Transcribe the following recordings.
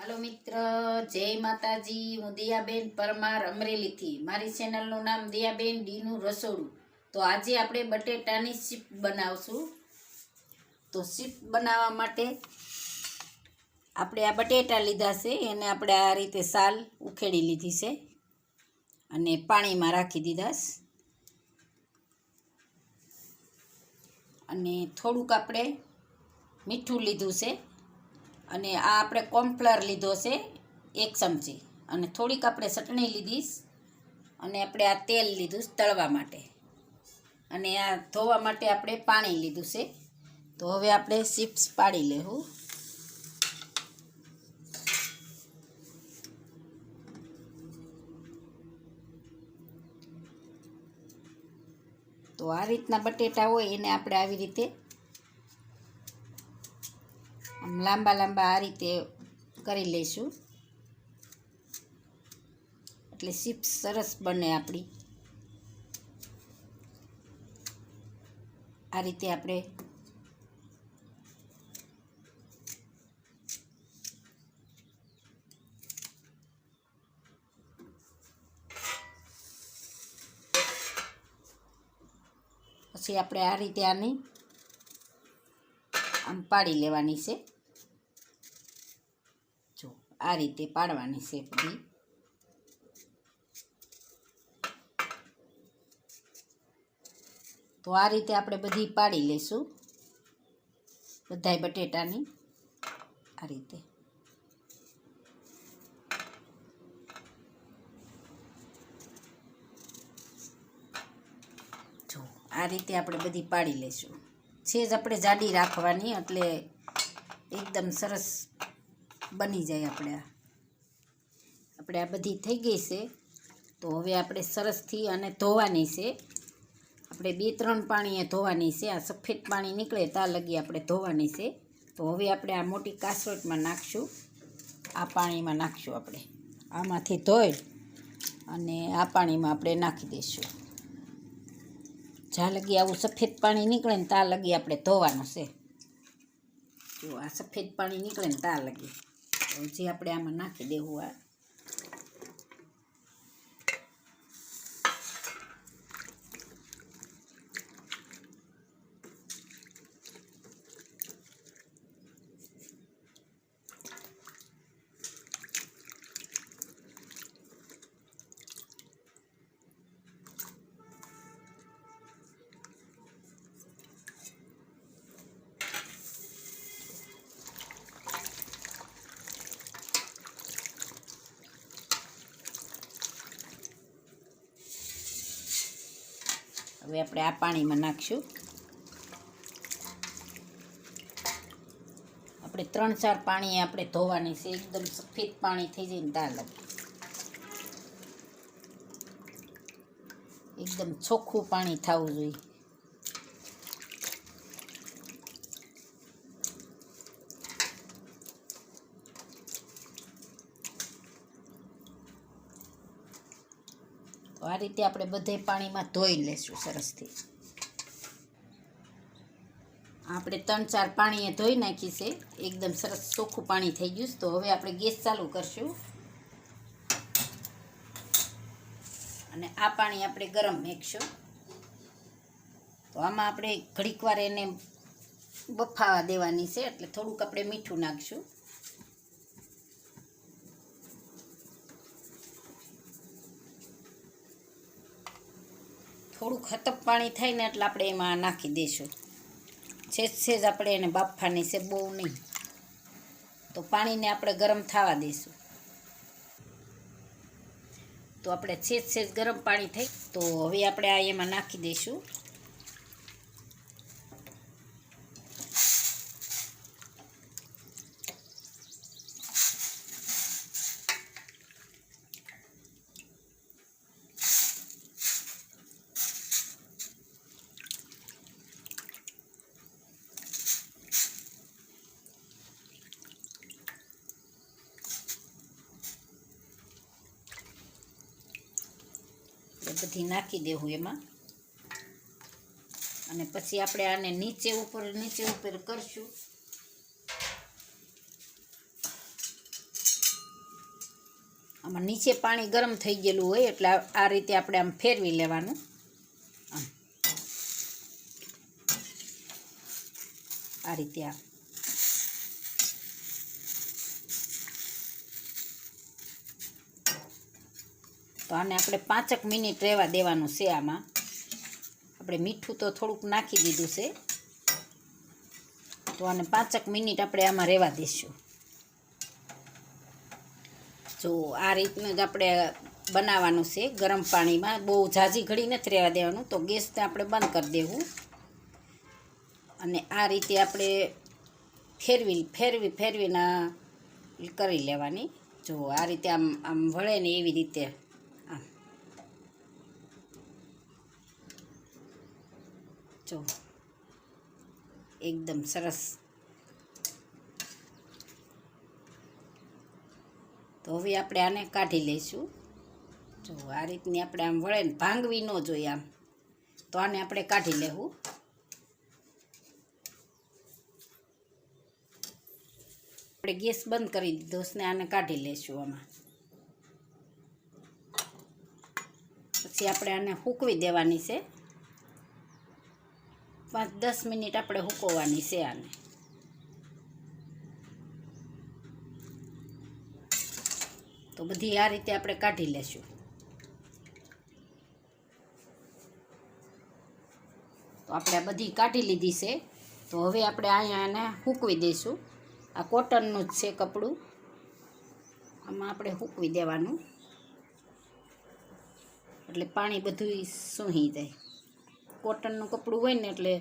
Hello मित्र, जय माताजी। हूँ दियाबेन परमार अमरेली। मारी चेनलनु नाम दियाबेन डीनु रसोड़ू। तो आज આપણે બટેટાની ચીપ બનાવશું। તો ચીપ બનાવવા માટે આપણે આ બટેટા લીધા છે, એને આપણે આ રીતે સાલ ઉખેડી લીધી છે અને પાણીમાં રાખી દીધા છે અને થોડુંક આપણે મીઠું લીધું છે અને આ આપણે કોર્નફ્લાવર લીધો છે 1 ચમચી અને થોડીક આપણે ચટણી લીધી અને આપણે આ તેલ લીધું તળવા માટે અને આ ધોવા માટે આપણે પાણી લીધું છે। તો હવે આપણે ચિપ્સ પાડી લેવું। તો આ રીતના બટેટા હોય એને આપણે આવી રીતે આમ લાંબા લાંબા આ રીતે કરી લઈશું એટલે ચિપ્સ સરસ બને આપણી। આ રીતે આપણે પછી આપણે આ રીતે આની આમ પાડી લેવાની છે। જો આ રીતે પાડવાની છે બધી। તો આ રીતે આપણે બધી પાડી લઈશું બધાય બટેટાની આ રીતે। જો આ રીતે આપણે બધી પાડી લઈશું। સેજ આપણે જાડી રાખવાની એટલે એકદમ સરસ બની જાય। આપણે આ બધી થઈ ગઈ છે। તો હવે આપણે સરસથી અને ધોવાની છે। આપણે 2-3 પાણીએ ધોવાની છે। આ સફેદ પાણી નીકળે ત્યાં લગી આપણે ધોવાની છે। તો હવે આપણે આ મોટી કાસરોટમાં નાખશું, આ પાણીમાં નાખશું। આપણે આમાંથી ધોઈ અને આ પાણીમાં આપણે નાખી દઈશું। જ્યાં લગી આવું સફેદ પાણી નીકળે ને ત્યાં લગી આપણે ધોવાનું છે। જો આ સફેદ પાણી નીકળે ને ત્યાં લગી જે આપણે આમાં નાખી દેવું। આ હવે આપણે આ પાણીમાં નાખશું। આપણે 3-4 પાણીએ આપણે ધોવાની છે, એકદમ સફેદ પાણી થઈ જાય ને ત્યાં લગી એકદમ ચોખ્ખું પાણી થવું જોઈએ। તો આ રીતે આપણે બધે પાણીમાં ધોઈ લેશું સરસથી। આપણે 3-4 પાણીએ ધોઈ નાખી છે, એકદમ સરસ ચોખ્ખું પાણી થઈ ગયું। તો હવે આપણે ગેસ ચાલુ કરશું અને આ પાણી આપણે ગરમ મૂકશું। તો આમાં આપણે ઘડીક વાર એને બફાવા દેવાની છે એટલે થોડુંક આપણે મીઠું નાખશું। થોડુંક હતપ પાણી થાય ને એટલે આપણે એમાં નાખી દઈશું। સેજ આપણે એને બાફવાની છે, બહુ નહીં। તો પાણીને આપણે ગરમ થવા દઈશું। તો આપણે સેજ ગરમ પાણી થઈ તો હવે આપણે આ એમાં નાખી દઈશું। બધી નાખી દેવું એમાં અને પછી આપણે આને નીચે ઉપર કરશું। આમાં નીચે પાણી ગરમ થઈ ગયેલું હોય એટલે આ રીતે આપણે આમ ફેરવી લેવાનું. આમ આ રીતે તો આને આપણે 5 મિનિટ રહેવા દેવાનું છે. આમાં આપણે મીઠું તો થોડુંક નાખી દીધું છે, તો આને 5 મિનિટ આપણે આમાં રહેવા દઈશું. જો આ રીતનું જ આપણે બનાવવાનું છે ગરમ પાણીમાં. બહુ ઝાઝી ઘડી નથી રહેવા દેવાનું, તો ગેસને આપણે બંધ કરી દેવું. અને આ રીતે આપણે ફેરવીને કરી લેવાની. જો આ રીતે આમ વળે ને એવી રીતે આમ. જો એકદમ સરસ. તો હવે આપણે આને કાઢી લઈશું. જો આ રીતની આપણે આમ વળે ને ભાંગવી ન જોઈએ આમ, તો આને આપણે કાઢી લેવું. આપણે ગેસ બંધ કરી દીધો ને આને કાઢી લઈશું આમાં. પછી આપણે આને સૂકવી દેવાની છે. 5-10 મિનિટ આપણે સૂકવવાની છે આને. તો બધી આ રીતે આપણે કાઢી લેશું. તો આપણે આ બધી કાઢી લીધી છે. તો હવે આપણે અહીંયા એને સૂકવી દઈશું. આ કોટનનું જ છે કપડું, આમાં આપણે સૂકવી દેવાનું એટલે પાણી બધું સૂહી જાય. કોટનનું કપડું હોય ને એટલે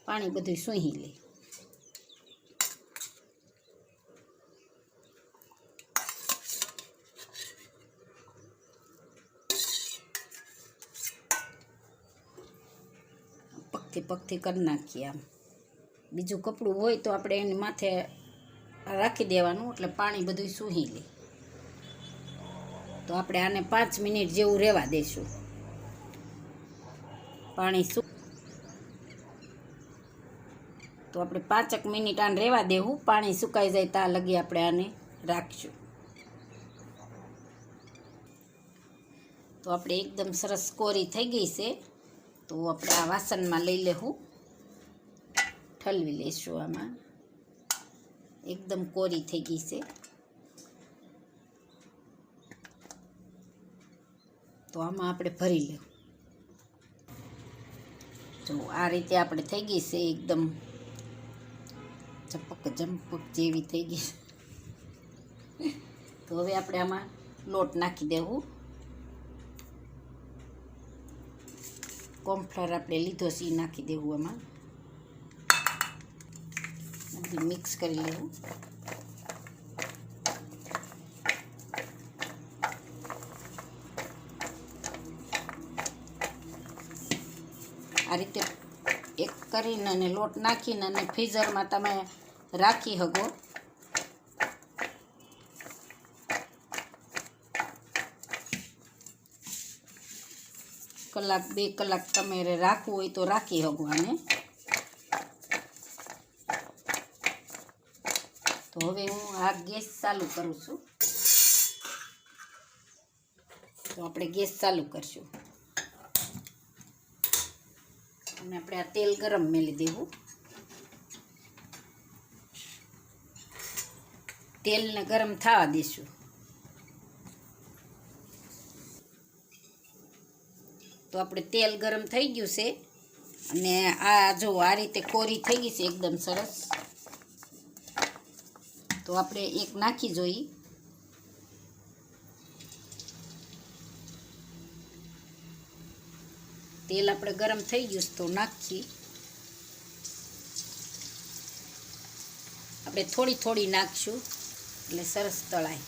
પાણી બધું સૂહી લે. પગથી કરી નાખીએ આમ. બીજું કપડું હોય તો આપણે એની માથે રાખી દેવાનું એટલે પાણી બધું સૂહી લે. તો આપણે આને 5 મિનિટ જેવું રહેવા દઈશું. તો આપણે 5 મિનિટ આને રહેવા દેવું. પાણી સુકાઈ જાય ત્યાં લગી આપણે આને રાખીશું. તો આપણે એકદમ સરસ કોરી થઈ ગઈ છે. તો આપણે આ વાસણમાં લઈ લેવું, ઠલવી લઈશું. આમાં એકદમ કોરી થઈ ગઈ છે. તો આમાં આપણે ભરી લેવું. તો આ રીતે આપણે થઈ ગઈ છે, એકદમ ઝપક જેવી થઈ ગઈ. તો હવે આપણે આમાં લોટ નાખી દેવું. કોર્નફ્લોર આપણે લીધો છે એ નાખી દેવું. આમાં બધું મિક્સ કરી લેવું. આ રીતે એક કરીને અને લોટ નાખીને અને ફ્રીઝરમાં તમે રાખી શકો. કલાક 2 કલાક તમે રાખવું હોય તો રાખી શકો આને. તો હવે હું આ ગેસ ચાલુ કરું છું. તો આપણે ગેસ ચાલુ કરશું અને આપણે આ તેલ ગરમ મેલી દેવું. તેલને ગરમ થવા દઈશું. તો આપણે તેલ ગરમ થઈ ગયું છે અને આ જો આ રીતે કોરી થઈ ગઈ છે એકદમ સરસ. તો આપણે એક નાખી જોઈએ. તેલ આપણે ગરમ થઈ ગયું તો નાખી. આપણે થોડી નાખશું એટલે સરસ તળાય.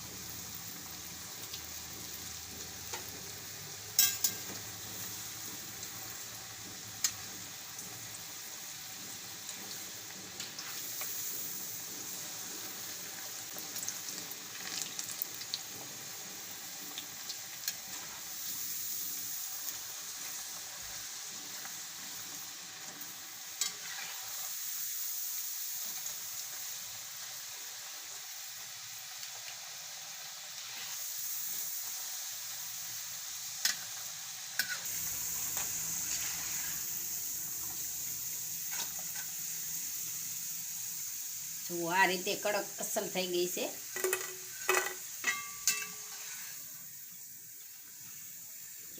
જો આ રીતે કડક અસલ થઈ ગઈ છે.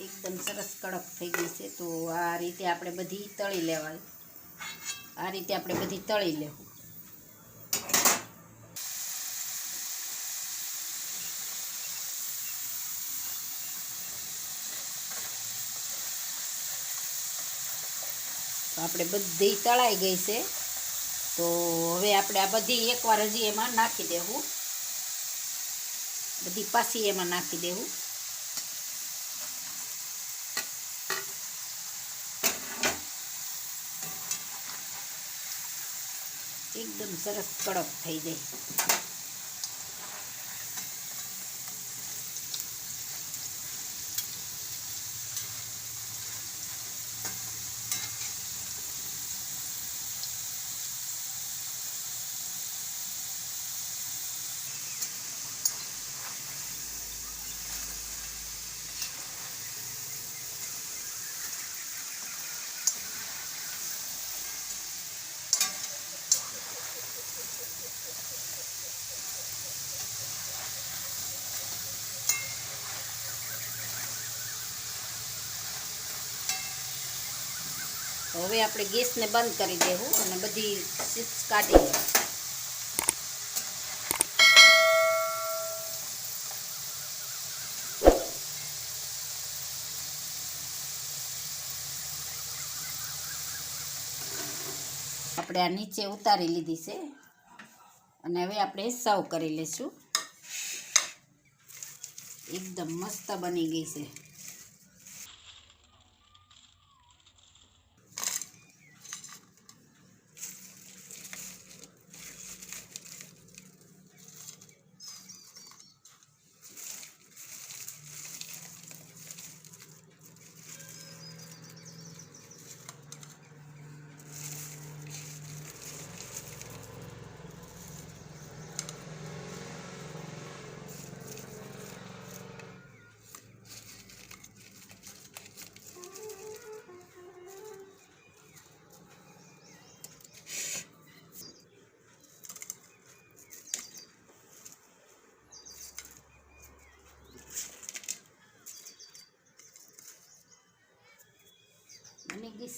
એકદમ સરસ કડક થઈ ગઈ છે. તો આ રીતે આપણે બધી તળી લેવાની. આ રીતે આપણે બધી તળી લેવું. તો આપણે બધી તળાઈ ગઈ છે. તો હવે આપણે આ બધી એકવાર હજી એમાં નાખી દેવું. બધી પાછી એમાં નાખી દેવું. એકદમ સરસ કડક થઈ જાય. હવે આપણે ગેસને બંધ કરી દેવું અને બધી ચિપ્સ કાઢી લેવું. આપણે આ નીચે ઉતારી લીધી છે અને હવે આપણે સર્વ કરી લઈશું. એકદમ મસ્ત બની ગઈ છે. બની ગઈ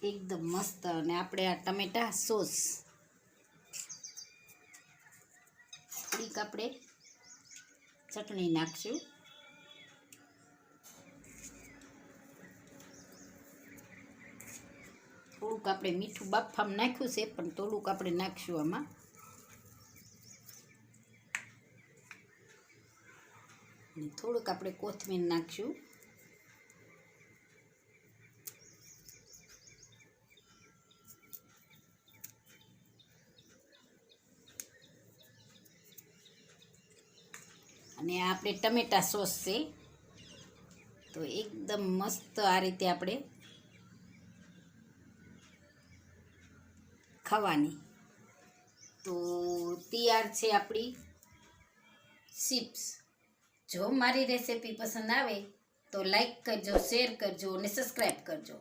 એકદમ મસ્ત. અને આપણે આ ટમેટા સોસ થોડીક આપણે ચટણી નાખશું. થોડુંક આપણે મીઠું બાફામાં નાખ્યું છે પણ થોડુંક આપણે નાખશું આમાં. અને થોડુંક આપણે કોથમીર નાખશું. અને આપણે ટમેટા સોસ છે. તો એકદમ મસ્ત આ રીતે આપણે ખાવાની. તો તૈયાર છે આપણી ચિપ્સ. જો મારી રેસીપી પસંદ આવે તો લાઈક કરજો, શેર કરજો અને સબસ્ક્રાઈબ કરજો.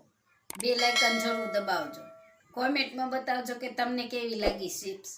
બેલ આઇકન જરૂર દબાવજો. કોમેન્ટમાં બતાવજો કે તમને કેવી લાગી ચિપ્સ.